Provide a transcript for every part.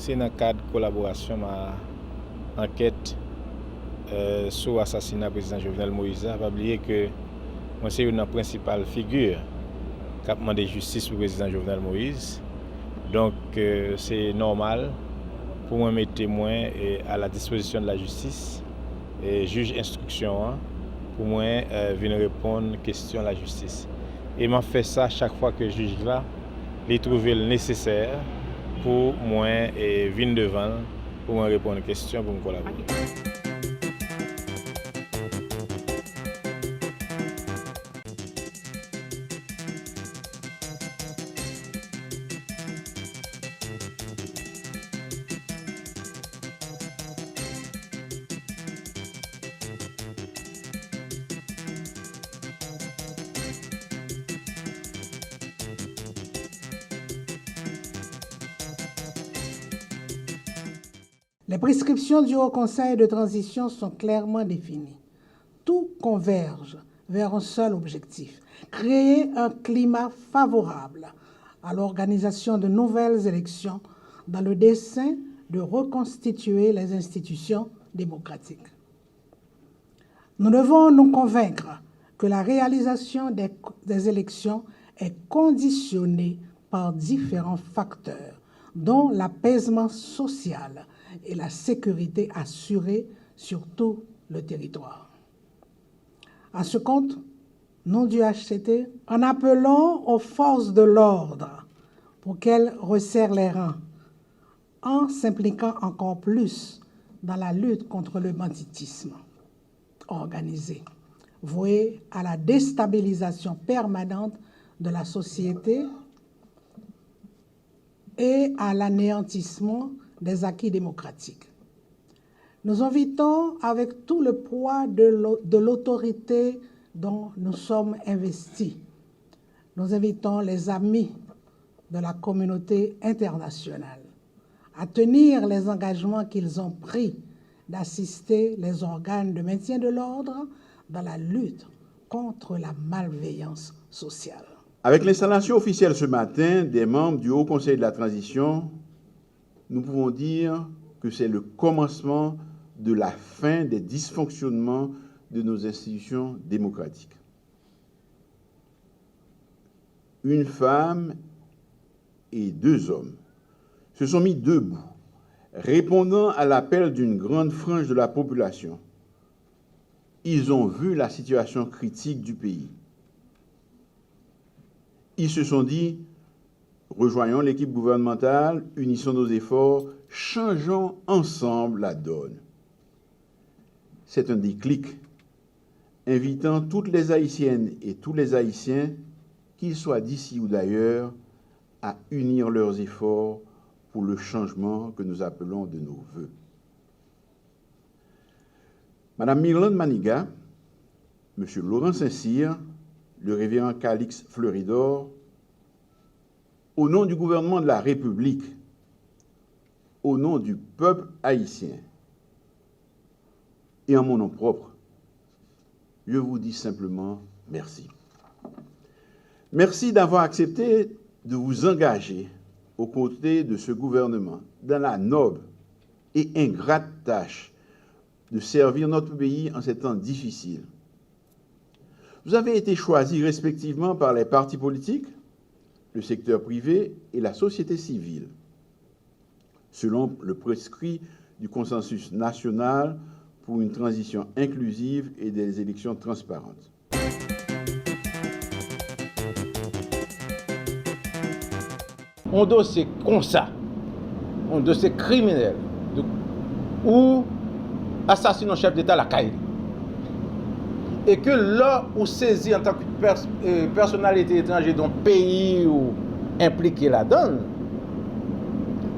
c'est dans le cadre de collaboration à enquête sur l'assassinat du président Jovenel Moïse. Il ne faut pas oublier que moi, c'est une principale figure qui a demandé justice pour le président Jovenel Moïse. Donc, c'est normal pour moi mettre témoin à la disposition de la justice et juge instruction pour moi venir répondre aux questions de la justice. Et je fais ça chaque fois que le juge là, il trouve le nécessaire pour moi venir devant pour me répondre aux questions pour me collaborer. Les prescriptions du Haut Conseil de transition sont clairement définies. Tout converge vers un seul objectif, créer un climat favorable à l'organisation de nouvelles élections dans le dessein de reconstituer les institutions démocratiques. Nous devons nous convaincre que la réalisation des élections est conditionnée par différents facteurs, dont l'apaisement social et la sécurité assurée sur tout le territoire. À ce compte, nous du HCT, en appelant aux forces de l'ordre pour qu'elles resserrent les rangs, en s'impliquant encore plus dans la lutte contre le banditisme organisé, voué à la déstabilisation permanente de la société et à l'anéantissement des acquis démocratiques. Nous invitons avec tout le poids de l'autorité dont nous sommes investis. Nous invitons les amis de la communauté internationale à tenir les engagements qu'ils ont pris d'assister les organes de maintien de l'ordre dans la lutte contre la malveillance sociale. Avec l'installation officielle ce matin des membres du Haut Conseil de la Transition, nous pouvons dire que c'est le commencement de la fin des dysfonctionnements de nos institutions démocratiques. Une femme et 2 hommes se sont mis debout, répondant à l'appel d'une grande frange de la population. Ils ont vu la situation critique du pays. Ils se sont dit: rejoignons l'équipe gouvernementale, unissons nos efforts, changeons ensemble la donne. C'est un déclic, invitant toutes les Haïtiennes et tous les Haïtiens, qu'ils soient d'ici ou d'ailleurs, à unir leurs efforts pour le changement que nous appelons de nos vœux. Madame Myrlande Maniga, Monsieur Laurent Saint-Cyr, le révérend Calix Fleuridor, au nom du gouvernement de la République, au nom du peuple haïtien et en mon nom propre, je vous dis simplement merci. Merci d'avoir accepté de vous engager aux côtés de ce gouvernement dans la noble et ingrate tâche de servir notre pays en ces temps difficiles. Vous avez été choisis respectivement par les partis politiques, le secteur privé et la société civile, selon le prescrit du consensus national pour une transition inclusive et des élections transparentes. Un dossier comme ça, un dossier criminel, où assassinent un chef d'État la caille, et que là où saisi en tant que personnalité étrangère d'un pays ou impliqué là-dedans,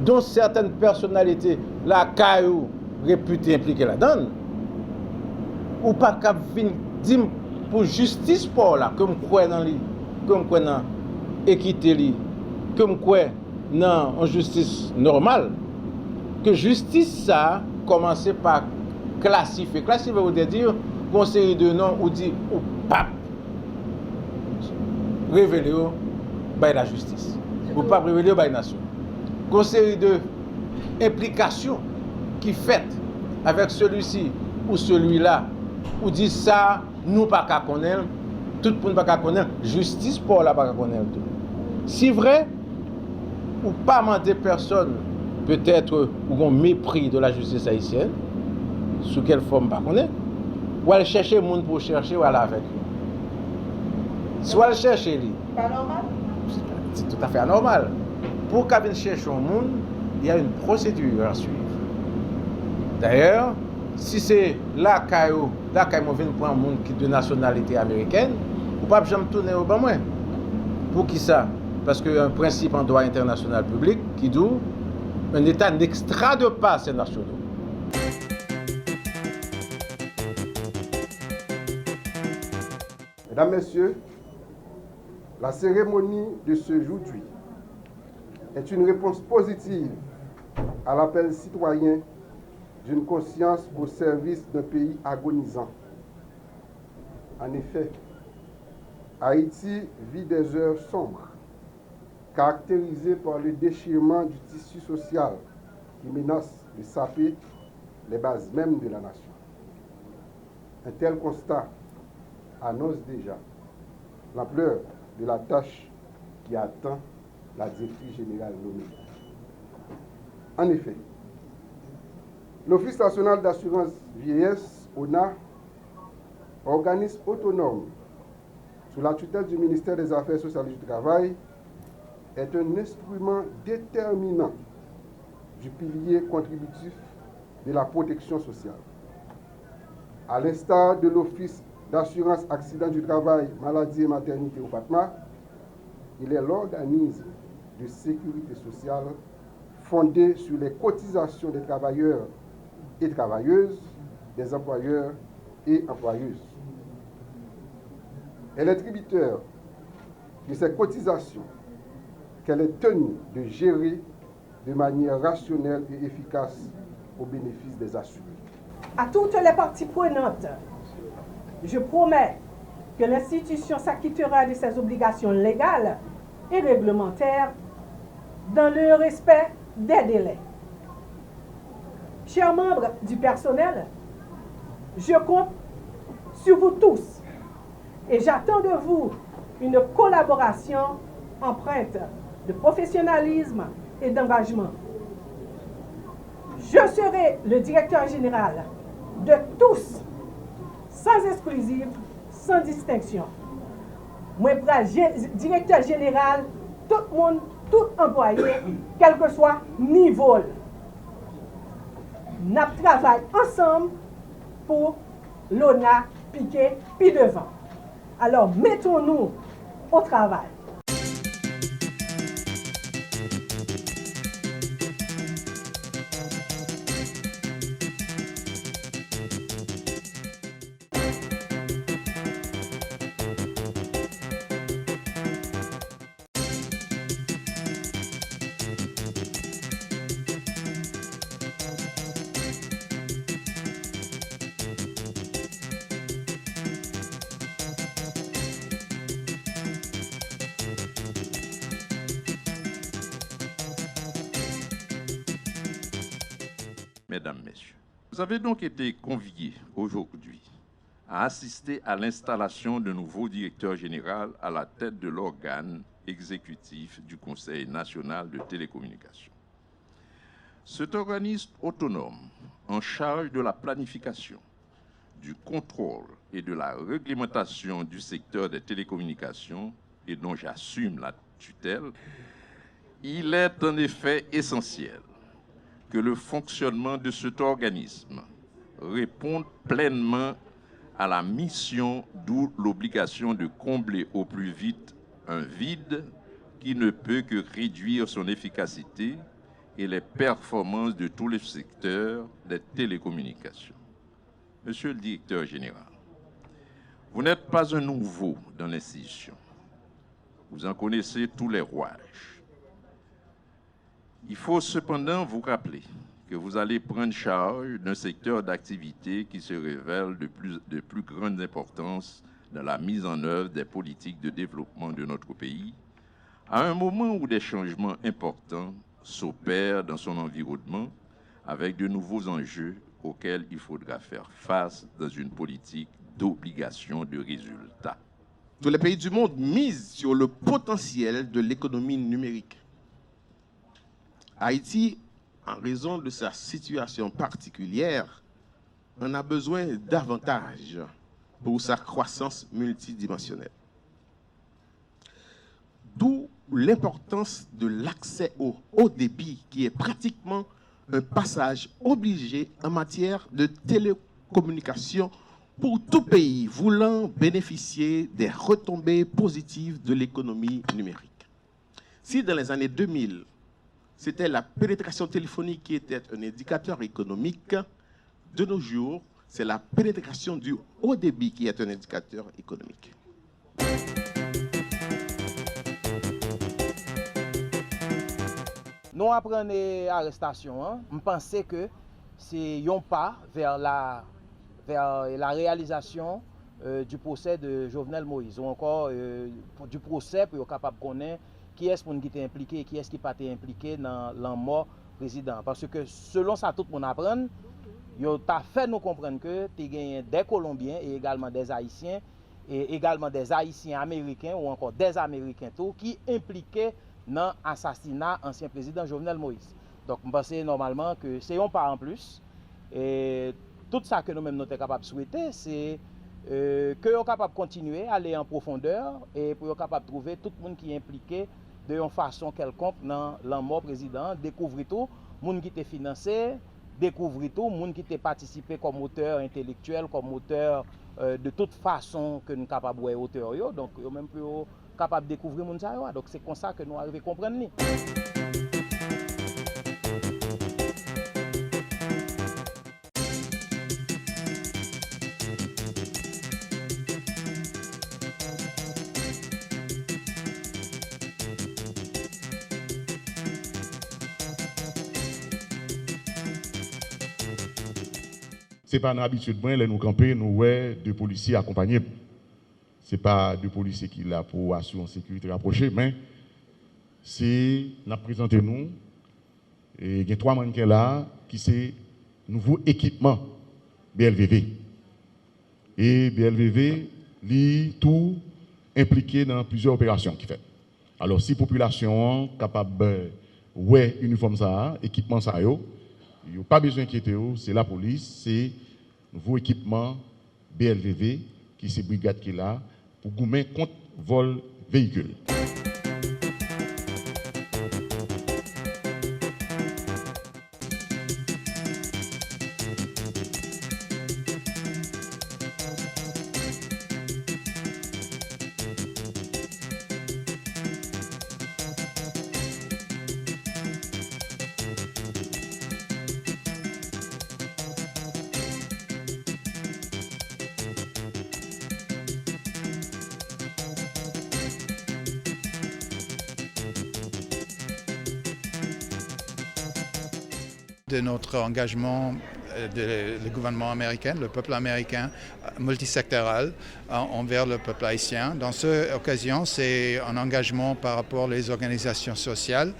dont certaines personnalités la caille ou réputées impliquées là-dedans, ou pas qu'à venir dire pour justice pour là, comme quoi dans lui, comme quoi dans équité lui, comme quoi dans une justice normale, que justice ça commence par classifier. Classifier veut dire une série de noms ou dit ou pape révélé par la justice, ou pape révélé par la nation. Une série de implication qui fait avec celui-ci ou celui-là, ou dit ça, nous pas qu'à connaître, tout le monde pas qu'à connaître, justice pour la pas qu'à connaître tout. Si vrai, ou pas demander personne, peut-être ou un mépris de la justice haïtienne, sous quelle forme pas connaître, ou aller chercher monde pour chercher ou aller avec lui. Soit aller chercher lui. Pas normal? C'est tout à fait anormal. Pour qu'on vienne chercher un monde, il y a une procédure à suivre. D'ailleurs, si c'est là qu'on vient prendre un monde qui est de nationalité américaine, ou pas jamais tourner au bas moins. Pour qui ça? Parce qu'il y a un principe en droit international public qui dit un État n'extrade pas ses nationaux. Mesdames, Messieurs, la cérémonie de ce jour est une réponse positive à l'appel citoyen d'une conscience au service d'un pays agonisant. En effet, Haïti vit des heures sombres, caractérisées par le déchirement du tissu social qui menace de saper les bases mêmes de la nation. Un tel constat annonce déjà l'ampleur de la tâche qui attend la directrice générale nommée. En effet, l'Office national d'assurance vieillesse, ONA, organisme autonome sous la tutelle du ministère des Affaires sociales et du Travail, est un instrument déterminant du pilier contributif de la protection sociale. À l'instar de l'Office d'assurance accident du travail, maladie et maternité au FATMA, il est l'organisme de sécurité sociale fondé sur les cotisations des travailleurs et travailleuses, des employeurs et employeuses. Elle est tributaire de ces cotisations qu'elle est tenue de gérer de manière rationnelle et efficace au bénéfice des assurés. À toutes les parties prenantes, je promets que l'institution s'acquittera de ses obligations légales et réglementaires dans le respect des délais. Chers membres du personnel, je compte sur vous tous et j'attends de vous une collaboration empreinte de professionnalisme et d'engagement. Je serai le directeur général de tous, sans exclusive, sans distinction. Moi, directeur général, tout le monde, tout employé, quel que soit niveau. Nous travaillons ensemble pour l'ONA piqué puis devant. Alors, mettons-nous au travail. Mesdames, Messieurs, vous avez donc été conviés aujourd'hui à assister à l'installation d'un nouveau directeur général à la tête de l'organe exécutif du Conseil national de télécommunications. Cet organisme autonome en charge de la planification, du contrôle et de la réglementation du secteur des télécommunications et dont j'assume la tutelle, il est en effet essentiel que le fonctionnement de cet organisme réponde pleinement à la mission, d'où l'obligation de combler au plus vite un vide qui ne peut que réduire son efficacité et les performances de tous les secteurs des télécommunications. Monsieur le directeur général, vous n'êtes pas un nouveau dans l'institution. Vous en connaissez tous les rouages. Il faut cependant vous rappeler que vous allez prendre charge d'un secteur d'activité qui se révèle de plus grande importance dans la mise en œuvre des politiques de développement de notre pays, à un moment où des changements importants s'opère dans son environnement avec de nouveaux enjeux auxquels il faudra faire face dans une politique d'obligation de résultat. Tous les pays du monde misent sur le potentiel de l'économie numérique. Haïti, en raison de sa situation particulière, en a besoin davantage pour sa croissance multidimensionnelle. D'où l'importance de l'accès au haut débit, qui est pratiquement un passage obligé en matière de télécommunications pour tout pays voulant bénéficier des retombées positives de l'économie numérique. Si dans les années 2000, c'était la pénétration téléphonique qui était un indicateur économique, de nos jours, c'est la pénétration du haut débit qui est un indicateur économique. Nous apprenons l'arrestation, je pensais que c'est un pas vers la réalisation du procès de Jovenel Moïse, ou encore du procès pour être capable de connaître qui est-ce qui était impliqué et qui est-ce qui n'a pas été impliqué dans la mort président. Parce que selon ça, tout le monde apprend, il a fait nous comprendre que tu as des Colombiens et également des Haïtiens, et également des Haïtiens américains ou encore des Américains tout, qui impliquaient dans l'assassinat de l'ancien président Jovenel Moïse. Donc, je pense normalement que c'est un pas en plus. Et tout ça que nous-mêmes nous sommes capables de souhaiter, c'est que nous sommes capables de continuer à aller en profondeur et pour être capables de trouver tout le monde qui est impliqué de une façon quelconque dans la mort président, découvrir tout, le monde qui était financé, découvrir tout, le monde qui était participé comme auteur intellectuel, comme auteur de toute façon que nous sommes capables de auteur. Donc, même pour capable de découvrir le monde. Donc, c'est comme ça que nous arrivons à comprendre. Ce n'est pas une habitude, nous camper, nous ouais, deux policiers accompagnés. Ce n'est pas deux policiers qui sont là pour assurer une sécurité rapprochée, mais c'est nous présenter nous. Et il y a 3 mannequins là qui sont nouveau équipement BLVV. Et BLVV est tout impliqué dans plusieurs opérations qu'il fait. Alors, si la population est capable de ouais, uniforme ça, équipement ça, il n'y a pas besoin d'inquiéter, c'est la police, c'est nouveau équipement BLVV qui c'est brigade qui est là pour gommer contre vol véhicule. De notre engagement du gouvernement américain, le peuple américain multisectoral envers le peuple haïtien. Dans cette occasion, c'est un engagement par rapport aux organisations sociales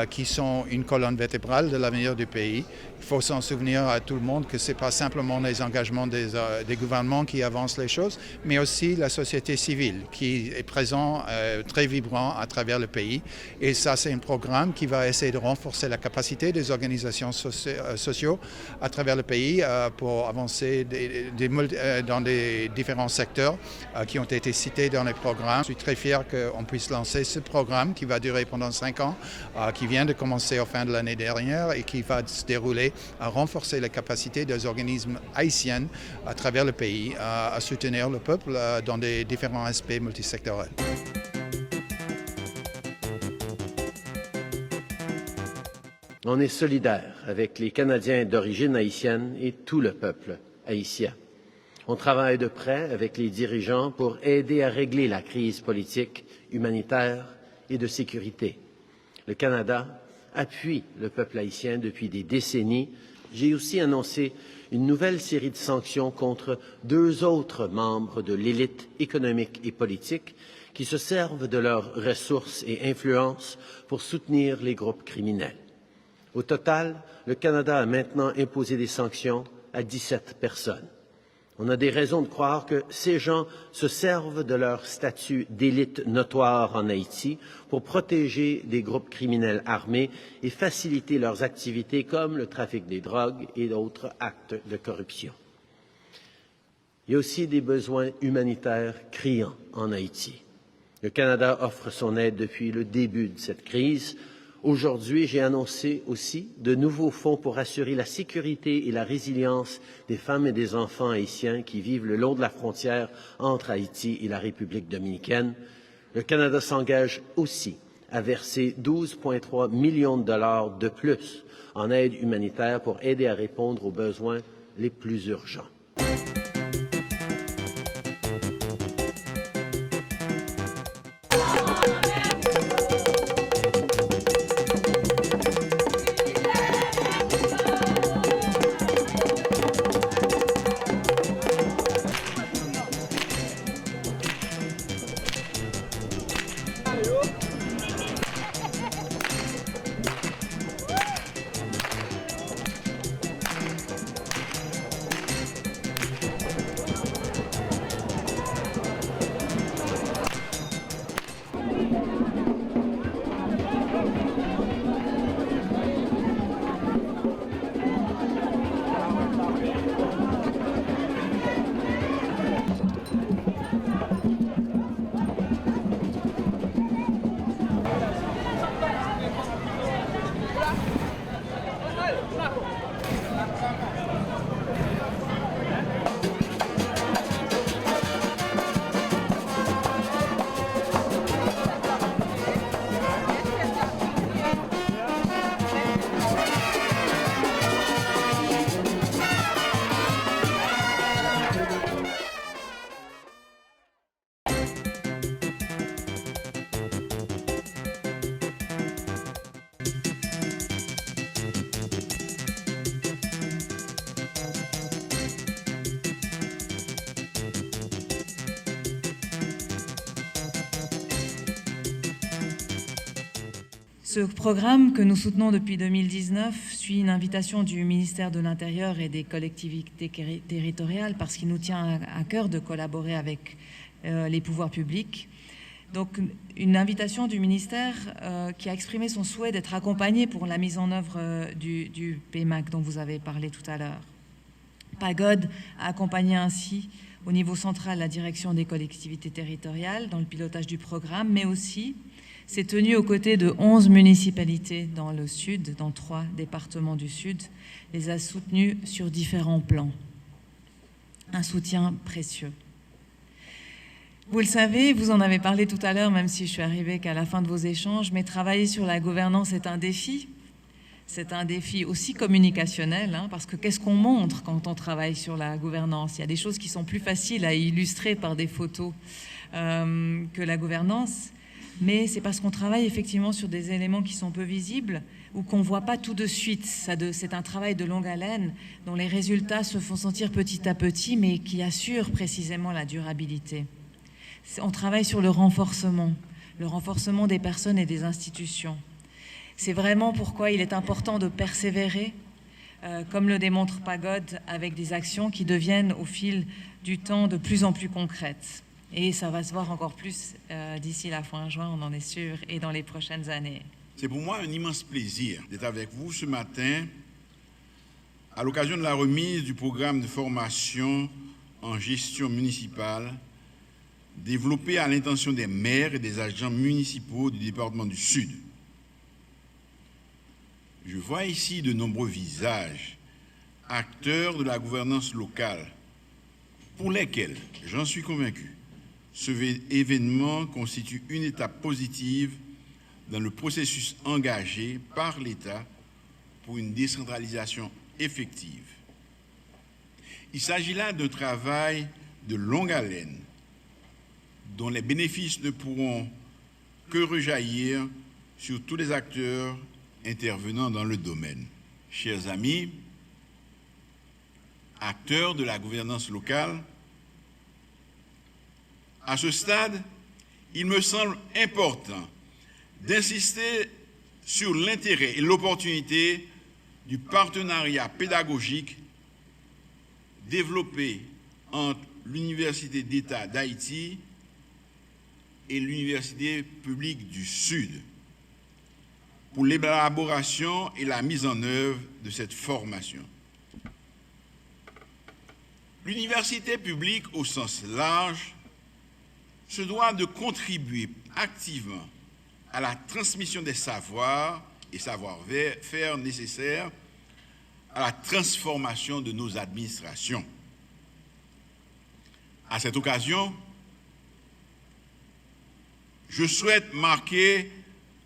qui sont une colonne vertébrale de l'avenir du pays. Il faut s'en souvenir à tout le monde que ce n'est pas simplement les engagements des gouvernements qui avancent les choses, mais aussi la société civile qui est présente, très vibrant à travers le pays. Et ça, c'est un programme qui va essayer de renforcer la capacité des organisations sociaux à travers le pays pour avancer dans des différents secteurs qui ont été cités dans les programmes. Je suis très fier qu'on puisse lancer ce programme qui va durer pendant 5 ans, qui vient de commencer au fin de l'année dernière et qui va se dérouler à renforcer les capacités des organismes haïtiens à travers le pays, à soutenir le peuple dans des différents aspects multisectoriels. On est solidaire avec les Canadiens d'origine haïtienne et tout le peuple haïtien. On travaille de près avec les dirigeants pour aider à régler la crise politique, humanitaire et de sécurité. Le Canada appuie le peuple haïtien depuis des décennies. J'ai aussi annoncé une nouvelle série de sanctions contre 2 autres membres de l'élite économique et politique qui se servent de leurs ressources et influences pour soutenir les groupes criminels. Au total, le Canada a maintenant imposé des sanctions à 17 personnes. On a des raisons de croire que ces gens se servent de leur statut d'élite notoire en Haïti pour protéger des groupes criminels armés et faciliter leurs activités comme le trafic des drogues et d'autres actes de corruption. Il y a aussi des besoins humanitaires criants en Haïti. Le Canada offre son aide depuis le début de cette crise. Aujourd'hui, j'ai annoncé aussi de nouveaux fonds pour assurer la sécurité et la résilience des femmes et des enfants haïtiens qui vivent le long de la frontière entre Haïti et la République dominicaine. Le Canada s'engage aussi à verser 12,3 millions de dollars de plus en aide humanitaire pour aider à répondre aux besoins les plus urgents. Ce programme que nous soutenons depuis 2019 suit une invitation du ministère de l'Intérieur et des collectivités territoriales parce qu'il nous tient à cœur de collaborer avec les pouvoirs publics. Donc une invitation du ministère qui a exprimé son souhait d'être accompagné pour la mise en œuvre du PMAC dont vous avez parlé tout à l'heure. PAGOD a accompagné ainsi au niveau central la direction des collectivités territoriales dans le pilotage du programme, mais aussi s'est tenu aux côtés de 11 municipalités dans le Sud, dans 3 départements du Sud, les a soutenus sur différents plans. Un soutien précieux. Vous le savez, vous en avez parlé tout à l'heure, même si je suis arrivée qu'à la fin de vos échanges, mais travailler sur la gouvernance est un défi. C'est un défi aussi communicationnel, hein, parce que qu'est-ce qu'on montre quand on travaille sur la gouvernance? Il y a des choses qui sont plus faciles à illustrer par des photos que la gouvernance. Mais c'est parce qu'on travaille effectivement sur des éléments qui sont peu visibles ou qu'on ne voit pas tout de suite. C'est un travail de longue haleine dont les résultats se font sentir petit à petit, mais qui assure précisément la durabilité. On travaille sur le renforcement des personnes et des institutions. C'est vraiment pourquoi il est important de persévérer, comme le démontre PAGOD, avec des actions qui deviennent au fil du temps de plus en plus concrètes. Et ça va se voir encore plus d'ici la fin juin, on en est sûr, et dans les prochaines années. C'est pour moi un immense plaisir d'être avec vous ce matin à l'occasion de la remise du programme de formation en gestion municipale développé à l'intention des maires et des agents municipaux du département du Sud. Je vois ici de nombreux visages, acteurs de la gouvernance locale, pour lesquels, j'en suis convaincu, ce événement constitue une étape positive dans le processus engagé par l'État pour une décentralisation effective. Il s'agit là d'un travail de longue haleine dont les bénéfices ne pourront que rejaillir sur tous les acteurs intervenant dans le domaine. Chers amis, acteurs de la gouvernance locale, à ce stade, il me semble important d'insister sur l'intérêt et l'opportunité du partenariat pédagogique développé entre l'Université d'État d'Haïti et l'Université publique du Sud pour l'élaboration et la mise en œuvre de cette formation. L'université publique au sens large se doit de contribuer activement à la transmission des savoirs et savoir-faire nécessaires à la transformation de nos administrations. À cette occasion, je souhaite marquer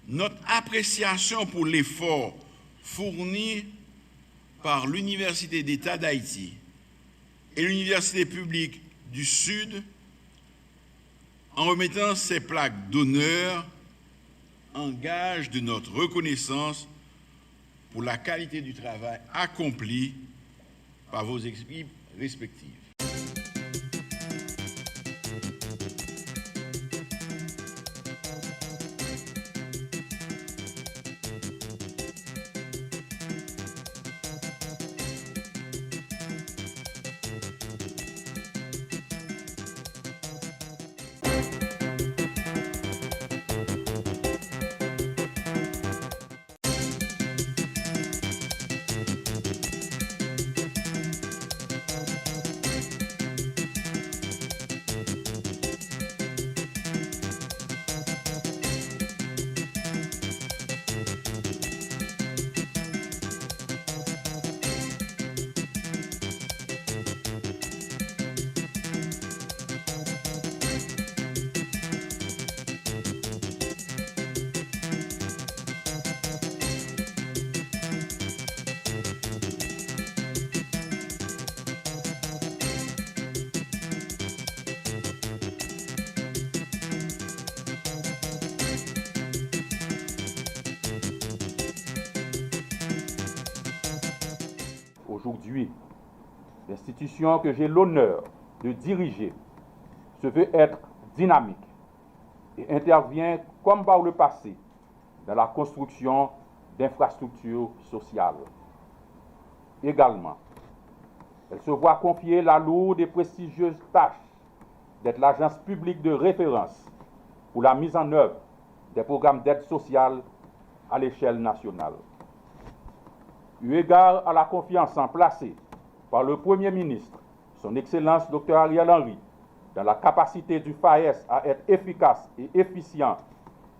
notre appréciation pour l'effort fourni par l'Université d'État d'Haïti et l'Université publique du Sud en remettant ces plaques d'honneur en gage de notre reconnaissance pour la qualité du travail accompli par vos équipes respectives. Aujourd'hui, l'institution que j'ai l'honneur de diriger se veut être dynamique et intervient, comme par le passé, dans la construction d'infrastructures sociales. Également, elle se voit confier la lourde et prestigieuse tâche d'être l'agence publique de référence pour la mise en œuvre des programmes d'aide sociale à l'échelle nationale. Eu égard à la confiance placée par le Premier ministre, son Excellence Dr Ariel Henry, dans la capacité du FAES à être efficace et efficient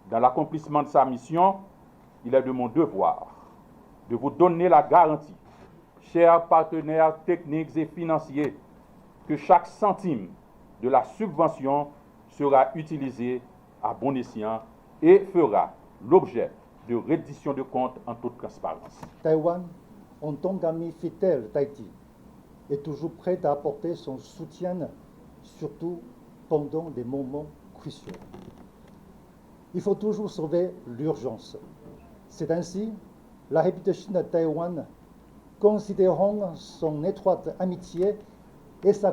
dans l'accomplissement de sa mission, il est de mon devoir de vous donner la garantie, chers partenaires techniques et financiers, que chaque centime de la subvention sera utilisé à bon escient et fera l'objet de reddition de comptes en toute transparence. Taïwan, en tant qu'ami fidèle d'Haïti, est toujours prêt à apporter son soutien, surtout pendant des moments cruciaux. Il faut toujours sauver l'urgence. C'est ainsi la République de Chine de Taïwan, considérant son étroite amitié et sa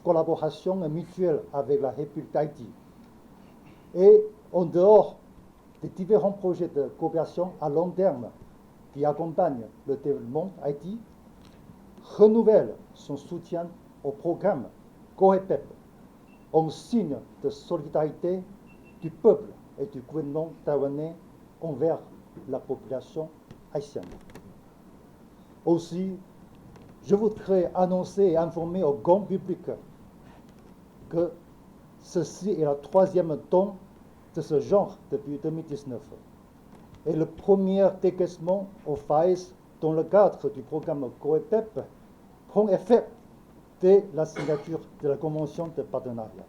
collaboration mutuelle avec la République d'Haïti, et en dehors des différents projets de coopération à long terme qui accompagnent le développement d'Haïti, renouvelle son soutien au programme COEPEP en signe de solidarité du peuple et du gouvernement taïwanais envers la population haïtienne. Aussi, je voudrais annoncer et informer au grand public que ceci est la troisième don de ce genre depuis 2019 et le premier décaissement au FAES dans le cadre du programme COEPEP prend effet dès la signature de la convention de partenariat.